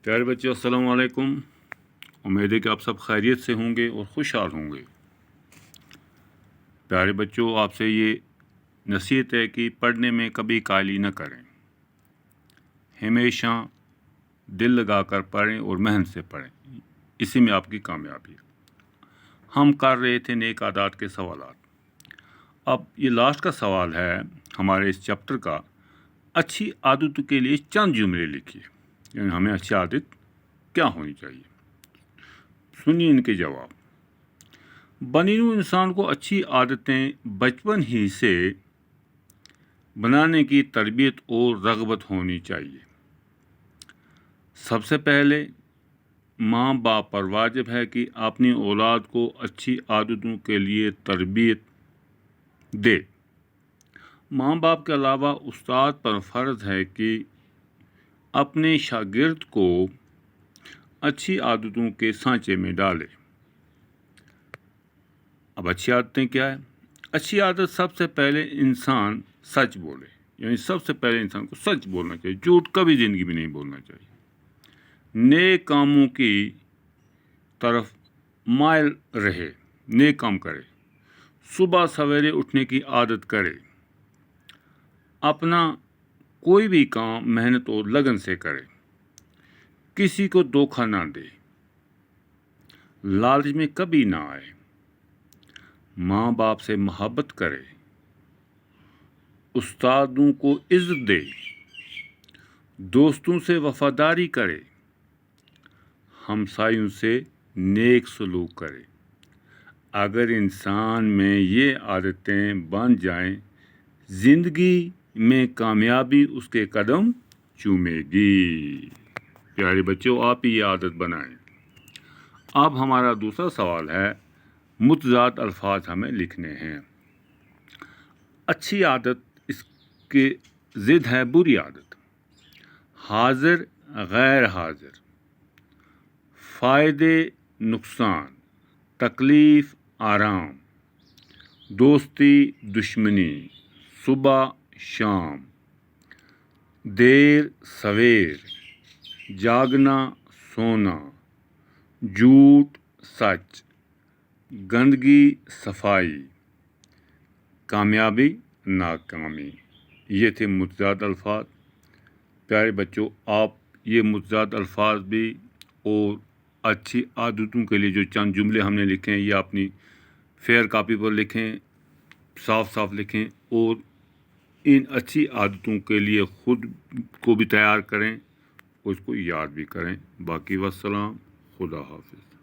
پیارے بچوں السلام علیکم۔ امید ہے کہ آپ سب خیریت سے ہوں گے اور خوشحال ہوں گے۔ پیارے بچوں، آپ سے یہ نصیحت ہے کہ پڑھنے میں کبھی کاہلی نہ کریں، ہمیشہ دل لگا کر پڑھیں اور محنت سے پڑھیں، اسی میں آپ کی کامیابی ہے۔ ہم کر رہے تھے نیک عادات کے سوالات۔ اب یہ لاسٹ کا سوال ہے ہمارے اس چیپٹر کا۔ اچھی عادتوں کے لیے چند جملے لکھیے، یعنی ہمیں اچھی عادت کیا ہونی چاہیے۔ سنیے ان کے جواب۔ بنی نوع انسان کو اچھی عادتیں بچپن ہی سے بنانے کی تربیت اور رغبت ہونی چاہیے۔ سب سے پہلے ماں باپ پر واجب ہے کہ اپنی اولاد کو اچھی عادتوں کے لیے تربیت دے۔ ماں باپ کے علاوہ استاد پر فرض ہے کہ اپنے شاگرد کو اچھی عادتوں کے سانچے میں ڈالے۔ اب اچھی عادتیں کیا ہے؟ اچھی عادت سب سے پہلے انسان سچ بولے، یعنی سب سے پہلے انسان کو سچ بولنا چاہیے، جھوٹ کبھی زندگی میں نہیں بولنا چاہیے۔ نیک کاموں کی طرف مائل رہے، نیک کام کرے، صبح سویرے اٹھنے کی عادت کرے، اپنا کوئی بھی کام محنت اور لگن سے کرے، کسی کو دھوکہ نہ دے، لالچ میں کبھی نہ آئے، ماں باپ سے محبت کرے، استادوں کو عزت دے، دوستوں سے وفاداری کرے، ہمسایوں سے نیک سلوک کرے۔ اگر انسان میں یہ عادتیں بن جائیں، زندگی میں کامیابی اس کے قدم چومے گی۔ پیارے بچوں، آپ ہی یہ عادت بنائیں۔ اب ہمارا دوسرا سوال ہے، متضاد الفاظ ہمیں لکھنے ہیں۔ اچھی عادت، اس کی ضد ہے بری عادت۔ حاضر غیر حاضر، فائدے نقصان، تکلیف آرام، دوستی دشمنی، صبح شام، دیر سویر، جاگنا سونا، جھوٹ سچ، گندگی صفائی، کامیابی ناکامی۔ یہ تھے متضاد الفاظ۔ پیارے بچوں، آپ یہ متضاد الفاظ بھی اور اچھی عادتوں کے لیے جو چند جملے ہم نے لکھے ہیں، یہ اپنی فیئر کاپی پر لکھیں، صاف صاف لکھیں، اور ان اچھی عادتوں کے لیے خود کو بھی تیار کریں اور اس کو یاد بھی کریں۔ باقی والسلام، خدا حافظ۔